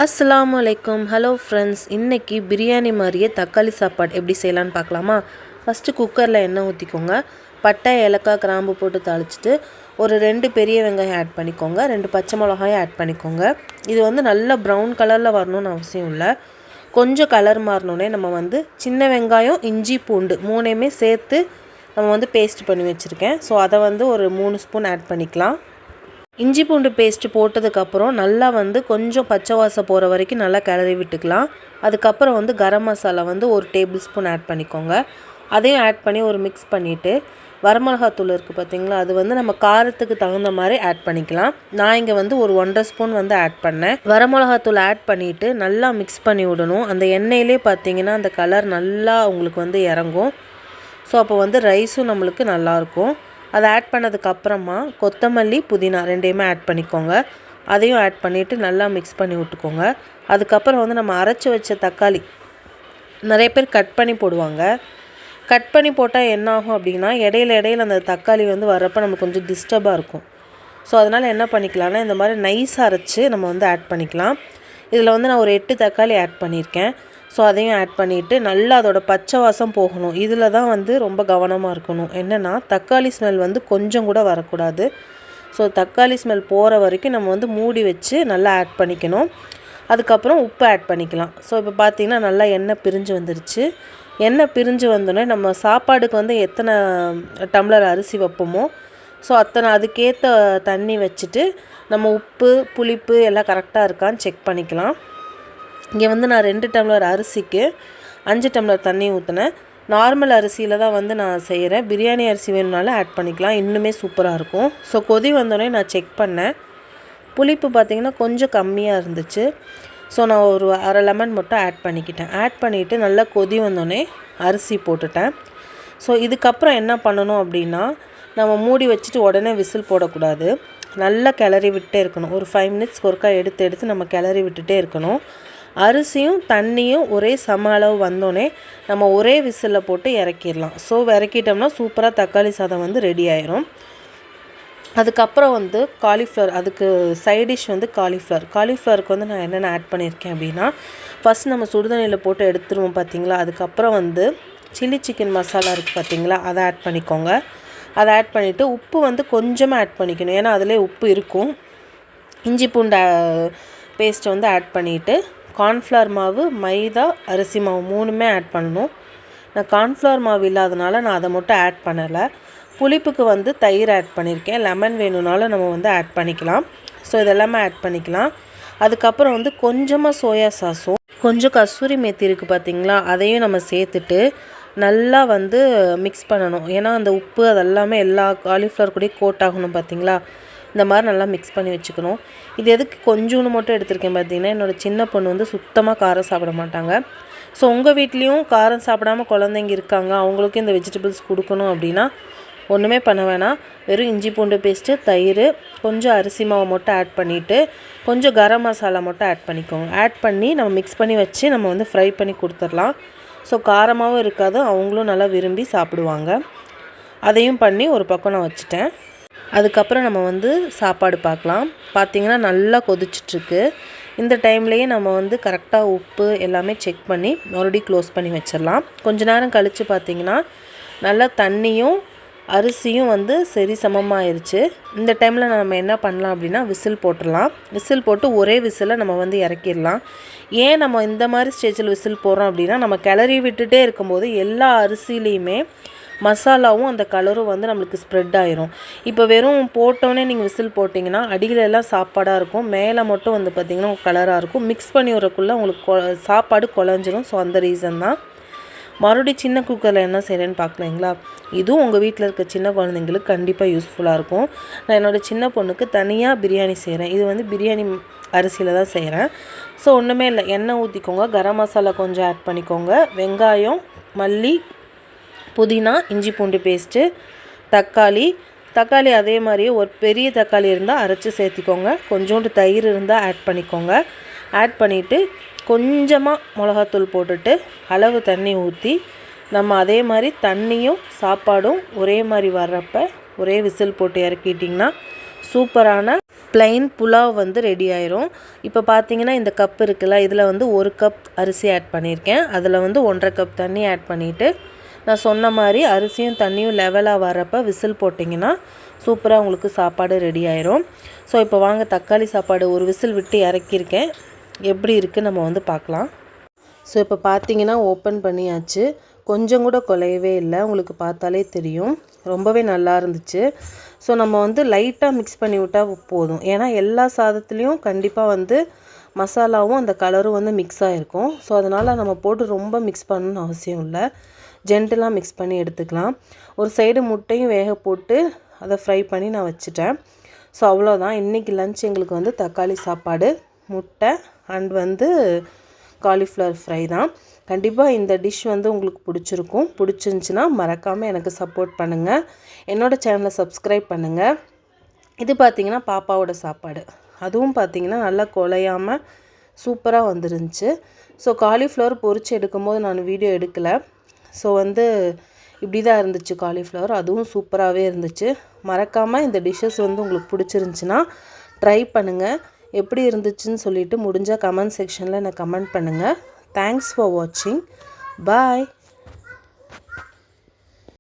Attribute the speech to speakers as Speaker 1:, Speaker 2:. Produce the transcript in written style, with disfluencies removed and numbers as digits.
Speaker 1: அஸ்ஸலாமு அலைக்கும். Hello friends, இன்றைக்கி பிரியாணி மாதிரியே தக்காளி சாப்பாடு எப்படி செய்யலான்னு பார்க்கலாமா? ஃபஸ்ட்டு குக்கரில் எண்ணெய் ஊற்றிக்கோங்க. பட்டை, ஏலக்காய், கிராம்பு போட்டு தாளிச்சிட்டு ஒரு 2 பெரிய வெங்காயம் ஆட் பண்ணிக்கோங்க. 2 பச்சை மிளகாயும் ஆட் பண்ணிக்கோங்க. இது நல்லா ப்ரௌன் கலரில் வரணும்னு அவசியம் இல்லை. கொஞ்சம் கலர் மாறினோடனே நம்ம சின்ன வெங்காயம், இஞ்சி, பூண்டு 3மே சேர்த்து நம்ம பேஸ்ட் பண்ணி வச்சுருக்கேன். ஸோ அதை ஒரு 3 ஸ்பூன் ஆட் பண்ணிக்கலாம். இஞ்சி பூண்டு பேஸ்ட்டு போட்டதுக்கப்புறம் நல்லா கொஞ்சம் பச்சை வாசம் போகிற வரைக்கும் நல்லா கிளறி விட்டுக்கலாம். அதுக்கப்புறம் garam masala 1 table spoon add பண்ணிக்கோங்க. அதையும் ஆட் பண்ணி ஒரு மிக்ஸ் பண்ணிவிட்டு வரமிளகாத்தூள் இருக்குது பார்த்திங்களா, அது நம்ம காரத்துக்கு தகுந்த மாதிரி ஆட் பண்ணிக்கலாம். நான் இங்கே ஒரு 1.5 ஸ்பூன் ஆட் பண்ணேன். வரமிளகாத்தூள் ஆட் பண்ணிவிட்டு நல்லா மிக்ஸ் பண்ணி விடணும். அந்த எண்ணெயிலே பார்த்திங்கன்னா அந்த கலர் நல்லா உங்களுக்கு இறங்கும். ஸோ அப்போ ரைஸும் நம்மளுக்கு நல்லாயிருக்கும். அதை ஆட் பண்ணதுக்கப்புறமா கொத்தமல்லி, புதினா 2மே ஆட் பண்ணிக்கோங்க. அதையும் ஆட் பண்ணிவிட்டு நல்லா மிக்ஸ் பண்ணி விட்டுக்கோங்க. அதுக்கப்புறம் நம்ம அரைச்சி வச்ச தக்காளி நிறைய பேர் கட் பண்ணி போடுவாங்க. கட் பண்ணி போட்டால் என்ன ஆகும் அப்படின்னா, இடையில அந்த தக்காளி வர்றப்போ நமக்கு கொஞ்சம் டிஸ்டர்பாக இருக்கும். ஸோ அதனால் என்ன பண்ணிக்கலாம்னா, இந்த மாதிரி நைஸாக அரைச்சி நம்ம ஆட் பண்ணிக்கலாம். இதில் நான் ஒரு 8 தக்காளி ஆட் பண்ணியிருக்கேன். ஸோ அதையும் ஆட் பண்ணிவிட்டு நல்லா அதோட பச்சை வாசம் போகணும். இதில் தான் ரொம்ப கவனமாக இருக்கணும். என்னென்னா தக்காளி ஸ்மெல் கொஞ்சம் கூட வரக்கூடாது. ஸோ தக்காளி ஸ்மெல் போகிற வரைக்கும் நம்ம மூடி வச்சு நல்லா ஆட் பண்ணிக்கணும். அதுக்கப்புறம் உப்பு ஆட் பண்ணிக்கலாம். ஸோ இப்போ பார்த்திங்கன்னா நல்லா எண்ணெய் பிரிஞ்சு வந்துருச்சு. எண்ணெய் பிரிஞ்சு வந்தோடனே நம்ம சாப்பாடுக்கு எத்தனை டம்ளர் அரிசி வைப்போமோ ஸோ அத்தனை அதுக்கேற்ற தண்ணி வச்சுட்டு நம்ம உப்பு, புளிப்பு எல்லாம் கரெக்டாக இருக்கான்னு செக் பண்ணிக்கலாம். இங்கே நான் 2 டம்ளர் அரிசிக்கு 5 டம்ளர் தண்ணி ஊற்றினேன். நார்மல் அரிசியில் தான் நான் செய்கிறேன். பிரியாணி அரிசி வேணுனாலும் ஆட் பண்ணிக்கலாம், இன்னுமே சூப்பராக இருக்கும். ஸோ கொதி வந்தோடனே நான் செக் பண்ணேன். புளிப்பு பார்த்திங்கன்னா கொஞ்சம் கம்மியாக இருந்துச்சு. ஸோ நான் ஒரு அரை லெமன் மட்டும் ஆட் பண்ணிக்கிட்டேன். ஆட் பண்ணிவிட்டு நல்லா கொதி வந்தோடனே அரிசி போட்டுட்டேன். ஸோ இதுக்கப்புறம் என்ன பண்ணணும் அப்படின்னா, நம்ம மூடி வச்சுட்டு உடனே விசில் போடக்கூடாது. நல்லா கிளறி விட்டே இருக்கணும். ஒரு 5 மினிட்ஸ்க்கு ஒருக்கா எடுத்து நம்ம கிளறி விட்டுட்டே இருக்கணும். அரிசியும் தண்ணியும் ஒரே சம அளவு வந்தோடனே நம்ம ஒரே விசிலில் போட்டு இறக்கிடலாம். ஸோ இறக்கிட்டோம்னா சூப்பராக தக்காளி சாதம் ரெடி ஆயிரும். அதுக்கப்புறம் காலிஃப்ளவர், அதுக்கு சைடிஷ் காலிஃப்ளவருக்கு நான் என்னென்ன ஆட் பண்ணியிருக்கேன் அப்படின்னா, ஃபஸ்ட் நம்ம சுடுதண்ணியில் போட்டு எடுத்துருவோம் பார்த்திங்களா. அதுக்கப்புறம் சில்லி சிக்கன் மசாலா இருக்குது பார்த்திங்களா, அதை ஆட் பண்ணிக்கோங்க. அதை ஆட் பண்ணிவிட்டு உப்பு கொஞ்சமாக ஆட் பண்ணிக்கணும், ஏன்னா அதிலே உப்பு இருக்கும். இஞ்சி பூண்டு பேஸ்ட்டை ஆட் பண்ணிவிட்டு கார்ன்ஃப்ளவர் மாவு, மைதா, அரிசி மாவு 3மே ஆட் பண்ணணும். நான் கார்ன்ஃப்ளவர் மாவு இல்லாதனால நான் அதை மட்டும் ஆட் பண்ணலை. புளிப்புக்கு தயிர் ஆட் பண்ணியிருக்கேன். லெமன் வேணும்னாலும் நம்ம ஆட் பண்ணிக்கலாம். ஸோ இதெல்லாமே ஆட் பண்ணிக்கலாம். அதுக்கப்புறம் கொஞ்சமாக சோயா சாஸும் கொஞ்சம் கஸ்தூரி மேத்தி இருக்குது பார்த்திங்களா, அதையும் நம்ம சேர்த்துட்டு நல்லா மிக்ஸ் பண்ணணும். ஏன்னா அந்த உப்பு அதெல்லாமே எல்லா காலிஃப்ளவர் கூடயும் கோட் ஆகணும் பார்த்திங்களா. இந்த மாதிரி நல்லா மிக்ஸ் பண்ணி வச்சுக்கணும். இது எதுக்கு கொஞ்சோன்னு மட்டும் எடுத்திருக்கேன் பார்த்திங்கன்னா, என்னோடய சின்ன பொண்ணு சுத்தமாக காரம் சாப்பிட மாட்டாங்க. ஸோ உங்கள் வீட்லேயும் காரம் சாப்பிடாமல் குழந்தைங்க இருக்காங்க, அவங்களுக்கும் இந்த வெஜிடபிள்ஸ் கொடுக்கணும் அப்படின்னா ஒன்றுமே பண்ண வேணாம். வெறும் இஞ்சி பூண்டு பேஸ்ட்டு, தயிர், கொஞ்சம் அரிசி மாவை மட்டும் ஆட் பண்ணிவிட்டு கொஞ்சம் கரம் மசாலா மட்டும் ஆட் பண்ணிக்கோங்க. ஆட் பண்ணி நம்ம மிக்ஸ் பண்ணி வச்சு நம்ம ஃப்ரை பண்ணி கொடுத்துடலாம். ஸோ காரமாகவும் இருக்காது, அவங்களும் நல்லா விரும்பி சாப்பிடுவாங்க. அதையும் பண்ணி ஒரு பக்கம் நான் வச்சுட்டேன். அதுக்கப்புறம் நம்ம சாப்பாடு பார்க்கலாம். பார்த்திங்கன்னா நல்லா கொதிச்சிட்ருக்கு. இந்த டைம்லேயே நம்ம கரெக்டாக உப்பு எல்லாமே செக் பண்ணி மறுபடியும் க்ளோஸ் பண்ணி வச்சிடலாம். கொஞ்ச நேரம் கழித்து பார்த்திங்கன்னா நல்லா தண்ணியும் அரிசியும் சரி சமமாகிருச்சு. இந்த டைமில் நம்ம என்ன பண்ணலாம் அப்படின்னா, விசில் போட்டுடலாம். விசில் போட்டு ஒரே விசிலில் நம்ம இறக்கிடலாம். ஏன் நம்ம இந்த மாதிரி ஸ்டேஜில் விசில் போடுறோம் அப்படின்னா, நம்ம கிளறி விட்டுட்டே இருக்கும்போது எல்லா அரிசிலையுமே மசாலாவும் அந்த கலரும் நம்மளுக்கு ஸ்ப்ரெட் ஆயிரும். இப்போ வெறும் போட்டோன்னே நீங்கள் விசில் போட்டிங்கன்னா அடியிலெல்லாம் சாப்பாடாக இருக்கும், மேலே மட்டும் பார்த்திங்கன்னா கலராக இருக்கும். மிக்ஸ் பண்ணி வரக்குள்ளே உங்களுக்கு சாப்பாடு குழஞ்சிரும். ஸோ அந்த ரீசன் தான். மறுபடியும் சின்ன குக்கரில் என்ன செய்கிறேன்னு பார்க்கலைங்களா. இதுவும் உங்கள் வீட்டில் இருக்க சின்ன குழந்தைங்களுக்கு கண்டிப்பாக யூஸ்ஃபுல்லாக இருக்கும். நான் என்னோடய சின்ன பொண்ணுக்கு தனியாக பிரியாணி செய்கிறேன். இது பிரியாணி அரிசியில் தான் செய்கிறேன். ஸோ ஒன்றுமே இல்லை, எண்ணெய் ஊற்றிக்கோங்க, கரம் மசாலா கொஞ்சம் ஆட் பண்ணிக்கோங்க, வெங்காயம், மல்லி, புதினா, இஞ்சி பூண்டு பேஸ்ட்டு, தக்காளி அதே மாதிரியே ஒரு பெரிய தக்காளி இருந்தால் அரைச்சி சேர்த்திக்கோங்க. கொஞ்சோண்டு தயிர் இருந்தால் ஆட் பண்ணிக்கோங்க. ஆட் பண்ணிவிட்டு கொஞ்சமாக மிளகாத்தூள் போட்டுட்டு அளவு தண்ணி ஊற்றி நம்ம அதே மாதிரி தண்ணியும் சாப்பாடும் ஒரே மாதிரி வர்றப்ப ஒரே விசில் போட்டு இறக்கிட்டிங்கன்னா சூப்பரான ப்ளைன் புலாவ் வந்து ரெடி ஆயிரும். இப்போ பார்த்தீங்கன்னா இந்த கப் இருக்குல்ல, இதில் வந்து 1 கப் அரிசி ஆட் பண்ணியிருக்கேன். அதில் வந்து 1.5 கப் தண்ணி ஆட் பண்ணிவிட்டு நான் சொன்ன மாதிரி அரிசியும் தண்ணியும் லெவலாக வரப்போ விசில் போட்டிங்கன்னா சூப்பராக உங்களுக்கு சாப்பாடு ரெடி ஆயிரும். ஸோ இப்போ வாங்க தக்காளி சாப்பாடு ஒரு விசில் விட்டு இறக்கியிருக்கேன், எப்படி இருக்குது நம்ம வந்து பார்க்கலாம். ஸோ இப்போ பார்த்தீங்கன்னா ஓப்பன் பண்ணியாச்சு. கொஞ்சம் கூட குலையவே இல்லை, உங்களுக்கு பார்த்தாலே தெரியும். ரொம்பவே நல்லா இருந்துச்சு. ஸோ நம்ம வந்து லைட்டாக மிக்ஸ் பண்ணி விட்டால் போதும். ஏன்னா எல்லா சாதத்துலேயும் கண்டிப்பாக வந்து மசாலாவும் அந்த கலரும் வந்து மிக்ஸ் ஆகிருக்கும். ஸோ அதனால் நம்ம போட்டு ரொம்ப மிக்ஸ் பண்ணணும்னு அவசியம் இல்லை, ஜென்டலாக மிக்ஸ் பண்ணி எடுத்துக்கலாம். ஒரு சைடு முட்டையும் வேக போட்டு அதை ஃப்ரை பண்ணி நான் வச்சுட்டேன். ஸோ அவ்வளோதான், இன்றைக்கி லன்ச் எங்களுக்கு வந்து தக்காளி சாப்பாடு, முட்டை அண்ட் வந்து காலிஃப்ளவர் ஃப்ரை தான். கண்டிப்பாக இந்த டிஷ் வந்து உங்களுக்கு பிடிச்சிருக்கும். பிடிச்சிருந்துச்சின்னா மறக்காமல் எனக்கு சப்போர்ட் பண்ணுங்கள், என்னோடய சேனலை சப்ஸ்கிரைப் பண்ணுங்கள். இது பார்த்திங்கன்னா பாப்பாவோட சாப்பாடு, அதுவும் பார்த்திங்கன்னா நல்லா குலையாமல் சூப்பராக வந்துருந்துச்சு. ஸோ காலிஃப்ளவர் பொரித்து எடுக்கும்போது நான் வீடியோ எடுக்கலை. ஸோ வந்து இப்படி தான் இருந்துச்சு காலிஃப்ளவர், அதுவும் சூப்பராகவே இருந்துச்சு. மறக்காமல் இந்த டிஷ்ஷஸ் வந்து உங்களுக்கு பிடிச்சிருந்துச்சின்னா ட்ரை பண்ணுங்கள். எப்படி இருந்துச்சுன்னு சொல்லிவிட்டு முடிஞ்சால் கமெண்ட் செக்ஷனில் எனக்கு கமெண்ட் பண்ணுங்கள். தேங்க்ஸ் ஃபார் வாட்சிங். பாய்.